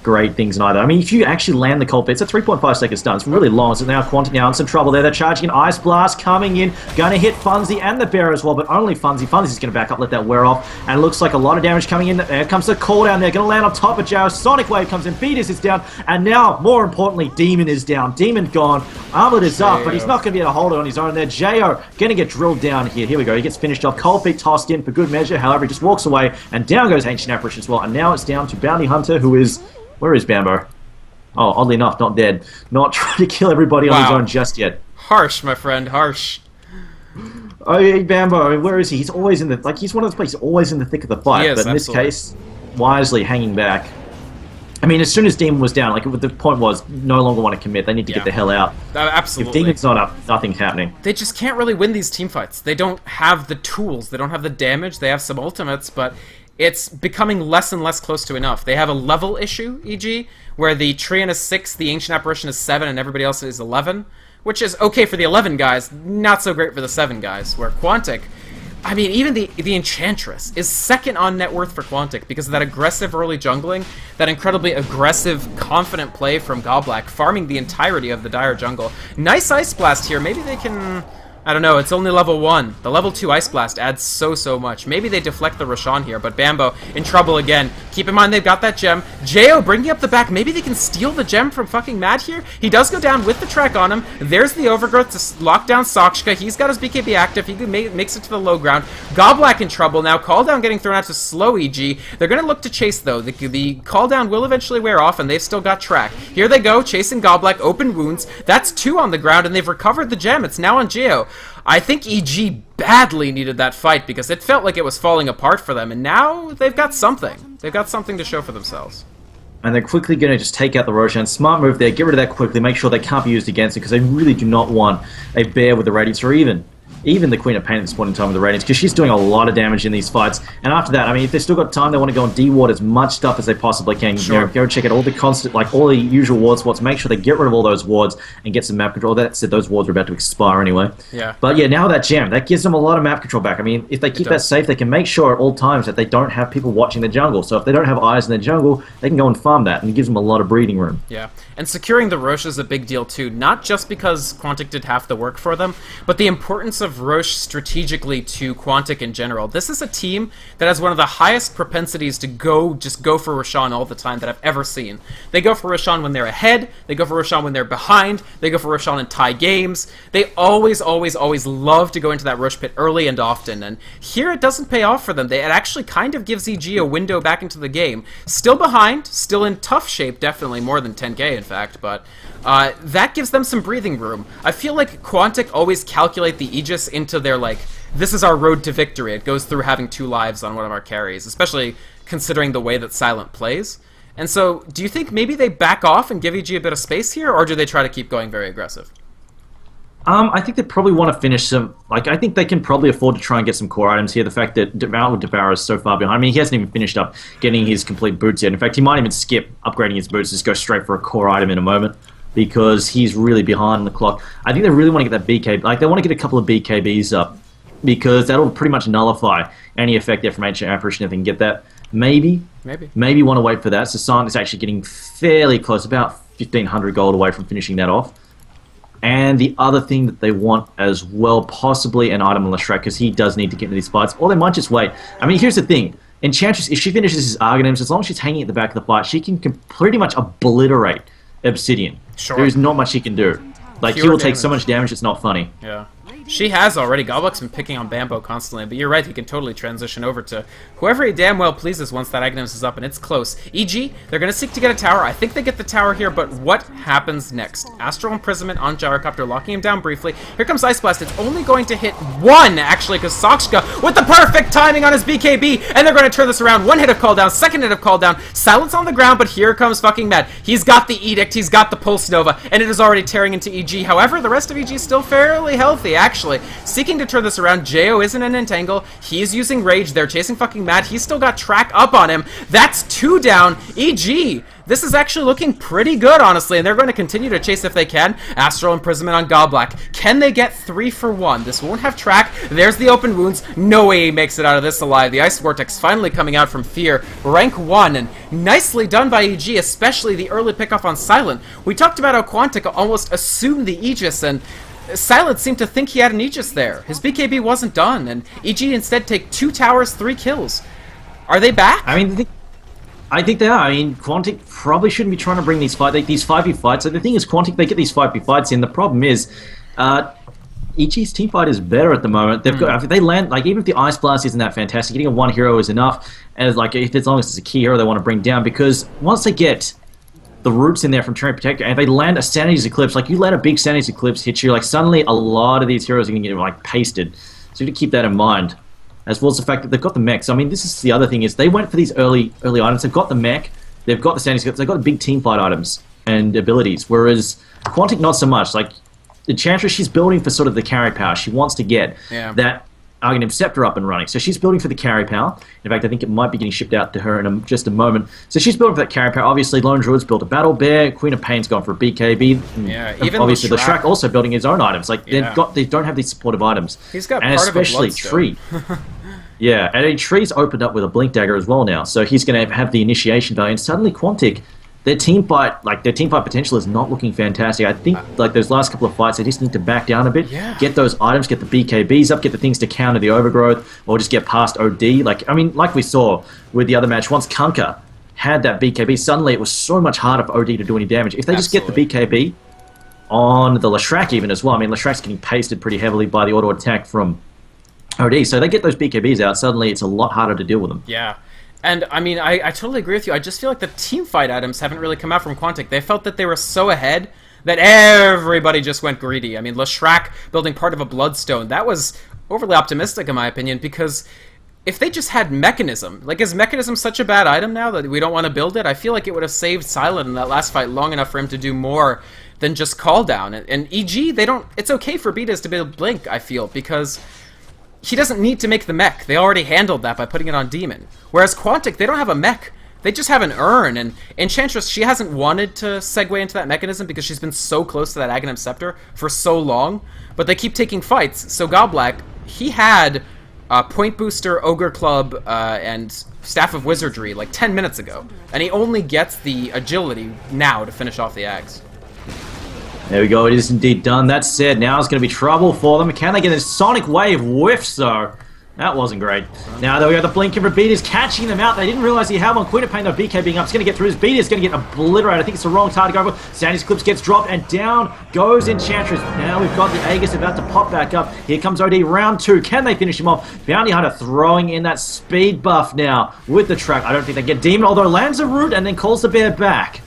great things neither. I mean, if you actually land the Cold Feet, it's a 3.5 second stun. It's really long, so now Quantic now in some trouble there. They're charging an Ice Blast, coming in, gonna hit Funzy and the Bear as well, but only Funzy. Funzy's gonna back up, let that wear off, and it looks like a lot of damage coming in. There comes the call down there, gonna land on top of Jao. Sonic Wave comes in, Beaters is down, and now, more importantly, Demon is down. Demon gone, Armored is up, but he's not gonna be able to hold it on his own there. Jo gonna get drilled down here. Here we go, he gets finished off. Cold Feet tossed in for good measure, however, he just walks away, and down goes Ancient Apparition as well, and now it's down to Bounty Hunter, who is... Where is Bambo? Oh, oddly enough, not dead. Not trying to kill everybody on his own just yet. Harsh, my friend, harsh. Oh, yeah, Bambo, I mean, where is he? He's always in the... Like, he's one of those players, he's always in the thick of the fight. But in this case, wisely hanging back. I mean, as soon as Demon was down, like, the point was, no longer want to commit. They need to get the hell out. Absolutely. If Demon's not up, nothing's happening. They just can't really win these teamfights. They don't have the tools. They don't have the damage. They have some ultimates, but... it's becoming less and less close to enough. They have a level issue, e.g., where the Treant is 6, the Ancient Apparition is 7, and everybody else is 11, which is okay for the 11 guys, not so great for the 7 guys, where Quantic, I mean, even the Enchantress is second on net worth for Quantic because of that aggressive early jungling, that incredibly aggressive, confident play from Goblak, farming the entirety of the Dire jungle. Nice Ice Blast here, maybe they can... I don't know, it's only level 1. The level 2 Ice Blast adds so much. Maybe they deflect the Roshan here, but Bambo in trouble again. Keep in mind they've got that gem. Jo bringing up the back. Maybe they can steal the gem from fucking Mad here? He does go down with the track on him. There's the Overgrowth to lock down Sakshka. He's got his BKB active. He makes it to the low ground. Goblak in trouble now. Call down getting thrown out to slow EG. They're going to look to chase, though. The call down will eventually wear off, and they've still got track. Here they go, chasing Goblak. Open wounds. That's 2 on the ground, and they've recovered the gem. It's now on Jo. I think EG badly needed that fight because it felt like it was falling apart for them, and now they've got something. They've got something to show for themselves. And they're quickly going to just take out the Roshan. Smart move there, get rid of that quickly, make sure they can't be used against it, because they really do not want a bear with the Radiance, or even the Queen of Pain at this point in time with the Radiance, because she's doing a lot of damage in these fights. And after that, I mean, if they've still got time, they want to go and de-ward as much stuff as they possibly can. Sure. You know, go check out all the constant, like all the usual ward spots, make sure they get rid of all those wards and get some map control. That said, those wards are about to expire anyway. Yeah. But yeah, now that gem, that gives them a lot of map control back. I mean, if they keep that safe, they can make sure at all times that they don't have people watching the jungle. So if they don't have eyes in the jungle, they can go and farm that, and it gives them a lot of breathing room. Yeah. And securing the Roche is a big deal too, not just because Quantic did half the work for them, but the importance of Roche strategically to Quantic in general. This is a team that has one of the highest propensities to just go for Roshan all the time that I've ever seen. They go for Roshan when they're ahead, they go for Roshan when they're behind, they go for Roshan in tie games. They always love to go into that Roche pit early and often, and here it doesn't pay off for them. It actually kind of gives EG a window back into the game. Still behind, still in tough shape, definitely more than 10k in fact, but that gives them some breathing room. I feel like Quantic always calculate the Aegis into their, like, this is our road to victory. It goes through having 2 lives on one of our carries, especially considering the way that Silent plays. And so, do you think maybe they back off and give EG a bit of space here, or do they try to keep going very aggressive? I think they probably want to finish some. Like, I think they can probably afford to try and get some core items here. The fact that Devourer is so far behind. I mean, he hasn't even finished up getting his complete boots yet. In fact, he might even skip upgrading his boots, just go straight for a core item in a moment because he's really behind on the clock. I think they really want to get that BKB. Like, they want to get a couple of BKBs up because that'll pretty much nullify any effect there from Ancient Apparition if they can get that. Maybe want to wait for that. So Silent is actually getting fairly close, about 1,500 gold away from finishing that off. And the other thing that they want as well, possibly an item on Leshrac, because he does need to get into these fights. Or they might just wait. I mean, here's the thing. Enchantress, if she finishes his Argonauts, as long as she's hanging at the back of the fight, she can pretty much obliterate Obsidian. Sure. There's not much she can do. Like, he will take so much damage, it's not funny. Yeah. She has already. Goblok's been picking on Bambo constantly, but you're right, he can totally transition over to whoever he damn well pleases once that Aghanim is up, and it's close. E.g., they're going to seek to get a tower. I think they get the tower here, but what happens next? Astral Imprisonment on Gyrocopter, locking him down briefly. Here comes Ice Blast. It's only going to hit one, actually, because Sakshka with the perfect timing on his BKB, and they're going to turn this around. One hit of Call Down, second hit of Call Down. Silence on the ground, but here comes fucking Mad. He's got the Edict, he's got the Pulse Nova, and it is already tearing into E.g. However, the rest of E.g. is still fairly healthy, actually. Seeking to turn this around, Jo isn't an entangle. He's using Rage. They're chasing fucking Mad. He's still got track up on him. That's 2 down. E.g. This is actually looking pretty good, honestly, and they're going to continue to chase if they can. Astral Imprisonment on Goblok. Can they get 3 for 1? This won't have track. There's the open wounds. No way he makes it out of this alive. The Ice Vortex finally coming out from Fear. Rank 1, and nicely done by E.g., especially the early pickoff on Silent. We talked about how Quantic almost assumed the Aegis, and Silent seemed to think he had an Aegis there. His BKB wasn't done, and EG instead take 2 towers, 3 kills. Are they back? I mean, I think they are. I mean, Quantic probably shouldn't be trying to bring these 5v fights. So the thing is, Quantic, they get these 5v fights in. The problem is, EG's teamfight is better at the moment. They've got, if they land, like, even if the Ice Blast isn't that fantastic, getting a 1 hero is enough. As like, as long as it's a key hero they want to bring down, because once they get the roots in there from Treant Protector, and if they land a Sanity's Eclipse, like, you let a big Sanity's Eclipse hit you, like, suddenly a lot of these heroes are going to get, like, pasted. So you have to keep that in mind. As well as the fact that they've got the mechs. I mean, this is the other thing, is they went for these early items. They've got the mech, they've got the Sanity's Eclipse, they've got the big team fight items and abilities, whereas Quantic not so much. Like, the Enchantress, she's building for sort of the carry power. She wants to get that Arcanum Scepter up and running. So she's building for the carry power. In fact, I think it might be getting shipped out to her in just a moment. So she's building for that carry power. Obviously, Lone Druid's built a Battle Bear. Queen of Pain's gone for a BKB. Yeah, even obviously Leshrac also building his own items. Like, they don't have these supportive items. He's got and part especially of a Tree. Yeah, and Tree's opened up with a Blink Dagger as well now. So he's going to have the initiation value. And suddenly Quantic, their team fight potential is not looking fantastic. I think, like, those last couple of fights, they just need to back down a bit, get those items, get the BKBs up, get the things to counter the overgrowth, or just get past OD. Like, I mean, like we saw with the other match, once Kunkka had that BKB, suddenly it was so much harder for OD to do any damage. If they just get the BKB on the Leshrac even as well, I mean, Leshrac's getting pasted pretty heavily by the auto attack from OD, so they get those BKBs out, suddenly it's a lot harder to deal with them. Yeah. And, I mean, I totally agree with you. I just feel like the team fight items haven't really come out from Quantic. They felt that they were so ahead that everybody just went greedy. I mean, Leshrac building part of a Bloodstone, that was overly optimistic in my opinion, because if they just had Mechanism, like, is Mechanism such a bad item now that we don't want to build it? I feel like it would have saved Silent in that last fight long enough for him to do more than just Call Down. And EG, they don't... It's okay for Betas to build Blink, I feel, because he doesn't need to make the mech. They already handled that by putting it on Demon. Whereas Quantic, they don't have a mech. They just have an urn, and Enchantress, she hasn't wanted to segue into that mechanism because she's been so close to that Aghanim Scepter for so long, but they keep taking fights. So Goblak, he had Point Booster, Ogre Club, and Staff of Wizardry like 10 minutes ago, and he only gets the agility now to finish off the Ags. There we go, it is indeed done. That said, now it's going to be trouble for them. Can they get a Sonic Wave whiff, though? That wasn't great. Now, there we go, the Blink of Beaters catching them out. They didn't realize he had one. Queen of Pain, though, BK being up. It's going to get through his Beaters. Going to get obliterated. I think it's the wrong target to go for. Sandy's Clips gets dropped, and down goes Enchantress. Now we've got the Aegis about to pop back up. Here comes OD, round 2. Can they finish him off? Bounty Hunter throwing in that speed buff now with the track. I don't think they get Demon, although lands a root and then calls the bear back.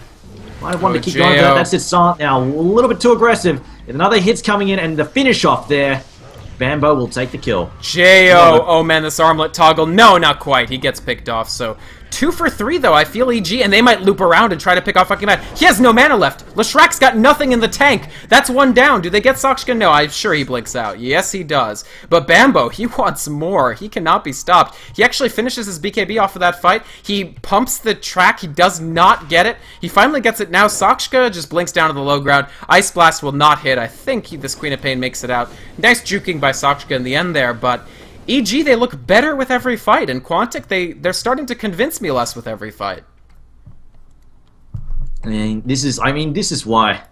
Might have wanted to keep going with that. That's it, Silent now. A little bit too aggressive. And another hit's coming in, and the finish off there. Bambo will take the kill. Jo, oh man, this armlet toggle. No, not quite. He gets picked off, so 2 for 3, though. I feel EG, and they might loop around and try to pick off Vykromond. He has no mana left. Leshrack's got nothing in the tank. That's one down. Do they get Sakshka? No, I'm sure he blinks out. Yes, he does. But Bambo, he wants more. He cannot be stopped. He actually finishes his BKB off of that fight. He pumps the track. He does not get it. He finally gets it now. Sakshka just blinks down to the low ground. Ice Blast will not hit. I think this Queen of Pain makes it out. Nice juking by Sakshka in the end there, but EG, they look better with every fight, and Quantic, they're starting to convince me less with every fight. This is why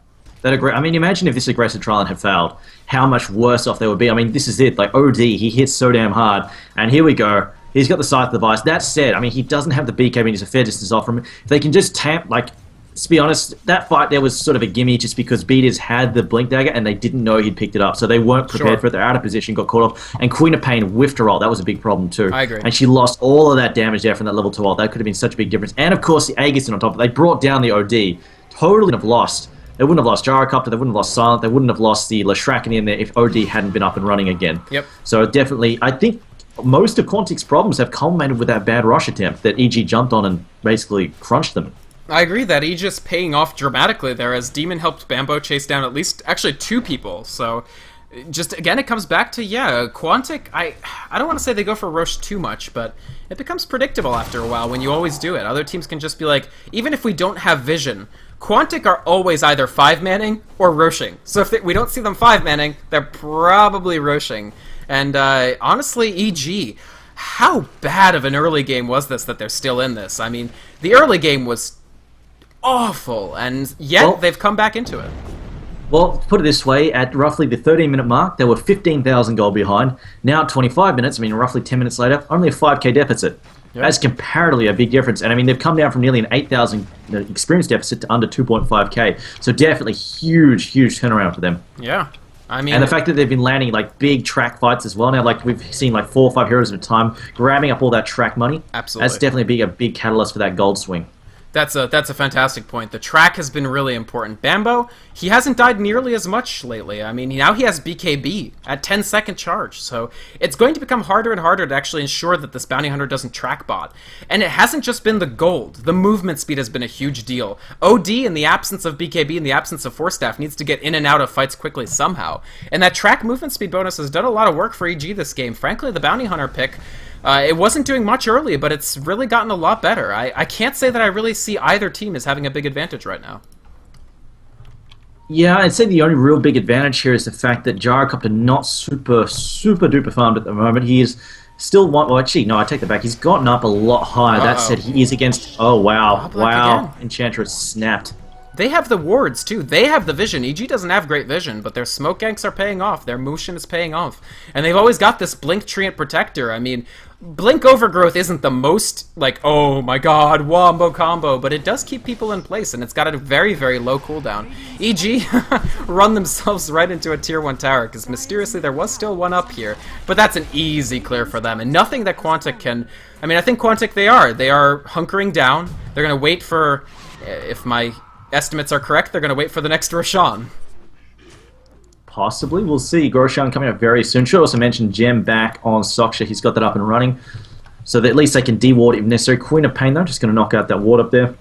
imagine if this aggressive Trilon had failed, how much worse off they would be. I mean, this is it. Like, OD, he hits so damn hard, and here we go. He's got the Scythe device. That said, I mean, he doesn't have the BKB, he's a fair distance off from him. If they can just tamp, like, to be honest, that fight there was sort of a gimme just because Beaters had the Blink Dagger and they didn't know he'd picked it up. So they weren't prepared for it. They're out of position, got caught off. And Queen of Pain whiffed her ult. That was a big problem too. I agree. And she lost all of that damage there from that level 2 ult. That could have been such a big difference. And of course, the Aegis on top. They brought down the OD. Totally have lost. They wouldn't have lost Gyrocopter. They wouldn't have lost Silent. They wouldn't have lost the Leshrac in there if OD hadn't been up and running again. Yep. So definitely, I think most of Quantic's problems have culminated with that bad rush attempt that EG jumped on and basically crunched them. I agree that Aegis paying off dramatically there as Demon helped Bambo chase down at least, actually 2 people. So, just, again, it comes back to, yeah, Quantic, I don't want to say they go for Roche too much, but it becomes predictable after a while when you always do it. Other teams can just be like, even if we don't have vision, Quantic are always either 5-manning or Roshing. So if we don't see them 5-manning, they're probably Roshing. And honestly, EG, how bad of an early game was this that they're still in this? I mean, the early game was awful, and yet they've come back into it. Well, put it this way, at roughly the 13-minute mark, they were 15,000 gold behind. Now at 25 minutes, I mean roughly 10 minutes later, only a 5k deficit. Yep. That's comparatively a big difference. And I mean, they've come down from nearly an 8,000 experience deficit to under 2.5k. So definitely huge, huge turnaround for them. Yeah. I mean, and the fact that they've been landing like big track fights as well now, like we've seen like 4 or 5 heroes at a time, grabbing up all that track money. Absolutely. That's definitely a big catalyst for that gold swing. That's a fantastic point. The track has been really important. Bambo, he hasn't died nearly as much lately. I mean, now he has BKB at 10-second charge, so it's going to become harder and harder to actually ensure that this bounty hunter doesn't track bot. And it hasn't just been the gold. The movement speed has been a huge deal. OD, in the absence of BKB, in the absence of Force Staff, needs to get in and out of fights quickly somehow. And that track movement speed bonus has done a lot of work for EG this game. Frankly, the bounty hunter pick, it wasn't doing much early, but it's really gotten a lot better. I can't say that I really see either team as having a big advantage right now. Yeah, I'd say the only real big advantage here is the fact that Gyrocopter not super duper farmed at the moment. He is still one. Well, actually, no, I take that back. He's gotten up a lot higher. That said, he is against. Oh wow, wow! Enchantress snapped. They have the wards, too. They have the vision. EG doesn't have great vision, but their smoke ganks are paying off. Their motion is paying off. And they've always got this Blink Treant Protector. I mean, Blink Overgrowth isn't the most, like, oh my god, wombo combo, but it does keep people in place, and it's got a very, very low cooldown. EG run themselves right into a tier 1 tower, because mysteriously there was still one up here, but that's an easy clear for them, and nothing that Quantic can... I mean, I think Quantic, they are hunkering down. They're going to wait for, if my estimates are correct, they're going to wait for the next Roshan. Possibly. We'll see. Goroshan coming up very soon. Should also mention Gem back on Soksha. He's got that up and running. So that at least they can de-ward if necessary. Queen of Pain, though, just going to knock out that ward up there.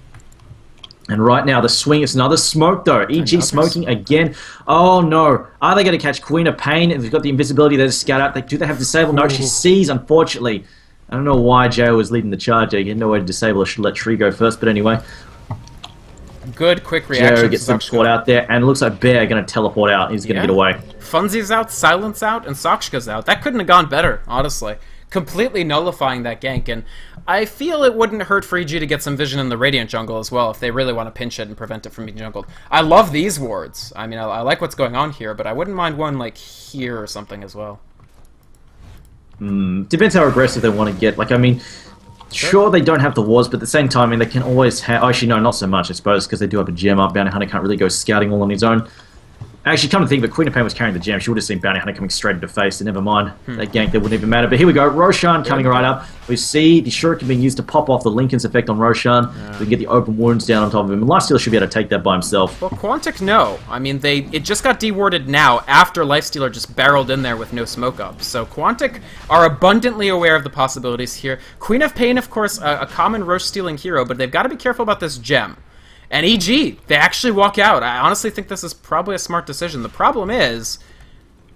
And right now, the swing is another smoke, though. EG smoking again. Oh, no. Are they going to catch Queen of Pain? They've got the invisibility there to scout out. Do they have disable? No, she sees, unfortunately. I don't know why Jao was leading the charge there. He had no way to disable it. Should let Tree go first, but anyway. Good, quick reaction. Joe gets them caught out there, and it looks like Bear going to teleport out. He's going to get away. Funzy's out, Silence out, and Sakshka's out. That couldn't have gone better, honestly. Completely nullifying that gank, and I feel it wouldn't hurt for EG to get some vision in the Radiant jungle as well if they really want to pinch it and prevent it from being jungled. I love these wards. I mean, I like what's going on here, but I wouldn't mind one, like, here or something as well. Depends how aggressive they want to get. Like, I mean... Sure, they don't have the wards, but at the same time, I mean, they can always have... Actually, no, not so much, I suppose, because they do have a gem up. Bounty Hunter can't really go scouting all on his own. Actually, come to think of it, Queen of Pain was carrying the gem. She would have seen Bounty Hunter coming straight into face, so never mind. That gank, that wouldn't even matter. But here we go, Roshan coming right up. We see the Shuriken being used to pop off the Lincoln's effect on Roshan. We can get the open wounds down on top of him. And Lifestealer should be able to take that by himself. Well, Quantic, no. I mean, it just got dewarded now after Lifestealer just barreled in there with no smoke up. So Quantic are abundantly aware of the possibilities here. Queen of Pain, of course, a common Roche-stealing hero, but they've got to be careful about this gem. And EG, they actually walk out. I honestly think this is probably a smart decision. The problem is,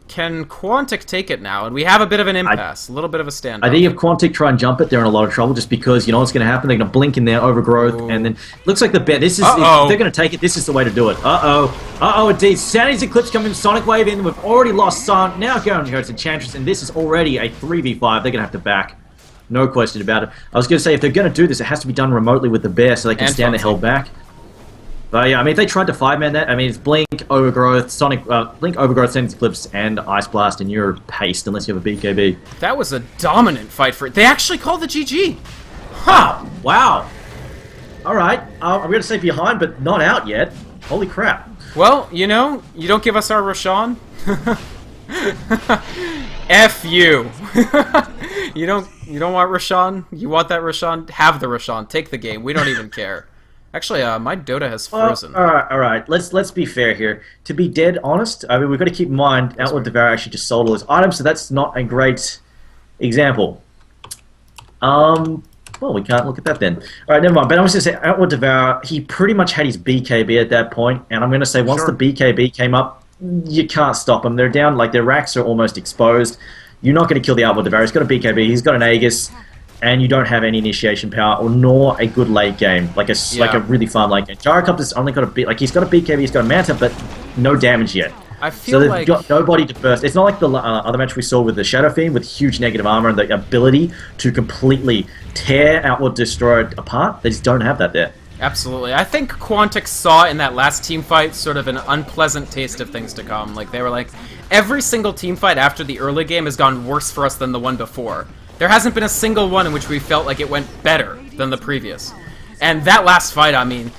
can Quantic take it now? And we have a bit of an impasse, a little bit of a standoff. I think if Quantic try and jump it, they're in a lot of trouble just because you know what's going to happen. They're going to blink in their overgrowth, and then looks like the bet. This is if they're going to take it. This is the way to do it. Indeed. Sanity's Eclipse coming, Sonic Wave in. We've already lost Sun. Now going to go to Enchantress, and this is already a 3v5. They're going to have to back. No question about it. I was going to say if they're going to do this, it has to be done remotely with the bear so they can stand the hell back. But yeah, I mean, if they tried to 5-man that, I mean, it's Blink, Overgrowth, Blink, Overgrowth, Sanity's Eclipse, and Ice Blast, and you're paced unless you have a BKB. That was a dominant fight for it. They actually called the GG. Huh. Wow. All right. I'm going to say behind, but not out yet. Holy crap. Well, you know, you don't give us our Roshan. F you. You don't want Roshan? You want that Roshan? Have the Roshan. Take the game. We don't even care. Actually, my Dota has frozen. All right. Let's be fair here. To be dead honest, I mean, we've got to keep in mind Outward Devour actually just sold all his items, so that's not a great example. Well, we can't look at that then. All right, never mind. But I was going to say, Outward Devour, he pretty much had his BKB at that point, and I'm going to say once the BKB came up, you can't stop them. They're down, like their racks are almost exposed. You're not going to kill the Outward Devour. He's got a BKB, he's got an Aegis, and you don't have any initiation power, or nor a good late game, like a really fun late game. Gyrocopter's only got a bit, like he's got a BKB, he's got a Manta, but no damage yet. I feel so they've got nobody to burst. It's not like the other match we saw with the Shadow Fiend with huge negative armor and the ability to completely tear Outward Destroyer apart. They just don't have that there. Absolutely. I think Quantic saw in that last team fight sort of an unpleasant taste of things to come. Like, they were like, every single team fight after the early game has gone worse for us than the one before. There hasn't been a single one in which we felt like it went better than the previous. And that last fight, I mean,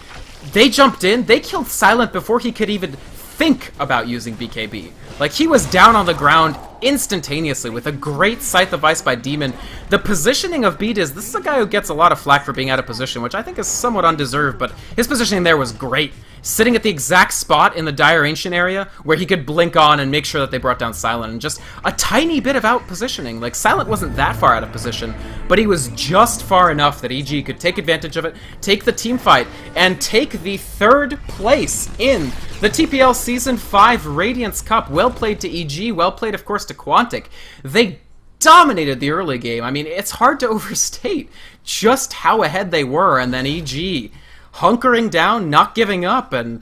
they jumped in, they killed Silent before he could even think about using BKB. Like, he was down on the ground instantaneously with a great Scythe of Ice by Demon. The positioning of Beat this is a guy who gets a lot of flack for being out of position, which I think is somewhat undeserved, but his positioning there was great. Sitting at the exact spot in the Dire Ancient area where he could blink on and make sure that they brought down Silent, and just a tiny bit of out positioning. Like, Silent wasn't that far out of position, but he was just far enough that EG could take advantage of it, take the team fight, and take the 3rd place in the TPL Season 5 Radiance Cup. Well played to EG, well played, of course, to Quantic. They dominated the early game. I mean, it's hard to overstate just how ahead they were, and then EG hunkering down, not giving up, and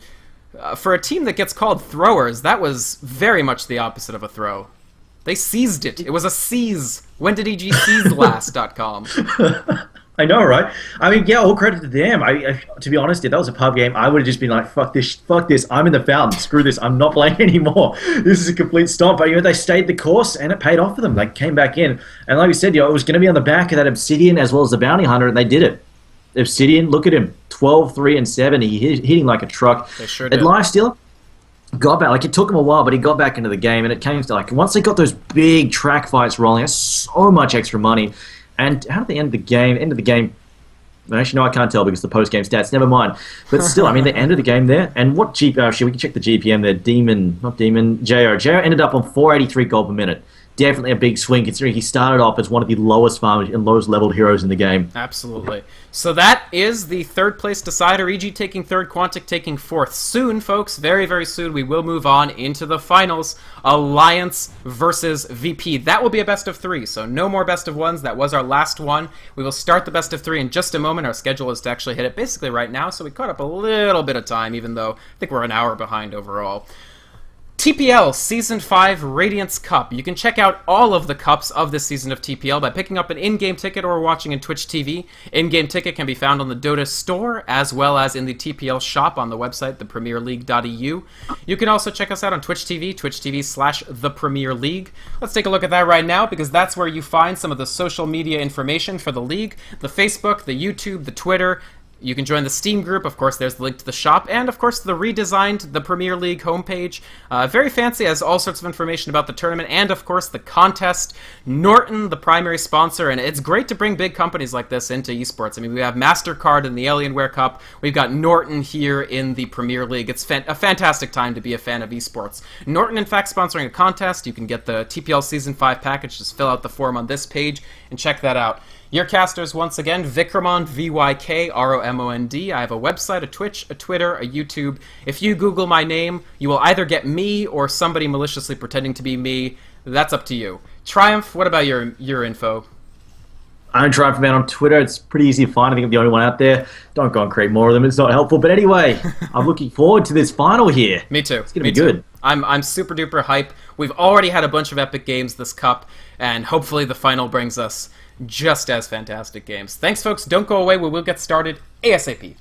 for a team that gets called throwers, that was very much the opposite of a throw. They seized it. It was a seize. When did EG seize last.com? I know, right? I mean, yeah, all credit to them. To be honest, if that was a pub game, I would have just been like, fuck this, I'm in the fountain, screw this, I'm not playing anymore. This is a complete stomp. But, you know, they stayed the course, and it paid off for them. They came back in. And like we said, you know, it was going to be on the back of that Obsidian as well as the Bounty Hunter, and they did it. Obsidian, look at him, 12, 3, and 7. He's hitting like a truck. They sure did. And Lifestealer got back. Like, it took him a while, but he got back into the game, and it came to, like, once they got those big track fights rolling, that's so much extra money. And how did they end the game? Actually, no, I can't tell because the post-game stats. Never mind. But still, I mean, they ended the game there. And what actually, we can check the GPM there. JR ended up on 483 gold per minute. Definitely a big swing, considering he started off as one of the lowest farmed and lowest leveled heroes in the game. Absolutely. So that is the 3rd place decider. EG taking 3rd, Quantic taking 4th. Soon, folks, very, very soon, we will move on into the finals. Alliance versus VP. That will be a best of 3, so no more best of 1s. That was our last one. We will start the best of 3 in just a moment. Our schedule is to actually hit it basically right now, so we caught up a little bit of time, even though I think we're an hour behind overall. TPL Season 5 Radiance Cup. You can check out all of the cups of this season of TPL by picking up an in-game ticket or watching in Twitch TV. In-game ticket can be found on the Dota store as well as in the TPL shop on the website, thepremierleague.eu. You can also check us out on Twitch TV, twitch.tv/thepremierleague. Let's take a look at that right now because that's where you find some of the social media information for the league, the Facebook, the YouTube, the Twitter, You can join the Steam group. Of course, there's the link to the shop, and of course, the redesigned the Premier League homepage. Very fancy, has all sorts of information about the tournament, and of course, the contest. Norton, the primary sponsor, and it's great to bring big companies like this into esports. I mean, we have MasterCard in the Alienware Cup. We've got Norton here in the Premier League. It's a fantastic time to be a fan of esports. Norton, in fact, sponsoring a contest. You can get the TPL Season 5 package. Just fill out the form on this page and check that out. Your casters, once again, Vykromond, Vykromond. I have a website, a Twitch, a Twitter, a YouTube. If you Google my name, you will either get me or somebody maliciously pretending to be me. That's up to you. Triumph, what about your info? I'm TriumphOfMan on Twitter. It's pretty easy to find. I think I'm the only one out there. Don't go and create more of them. It's not helpful. But anyway, I'm looking forward to this final here. Me too. It's going to be good. I'm super duper hype. We've already had a bunch of epic games this cup, and hopefully the final brings us just as fantastic games. Thanks, folks. Don't go away. We will get started ASAP.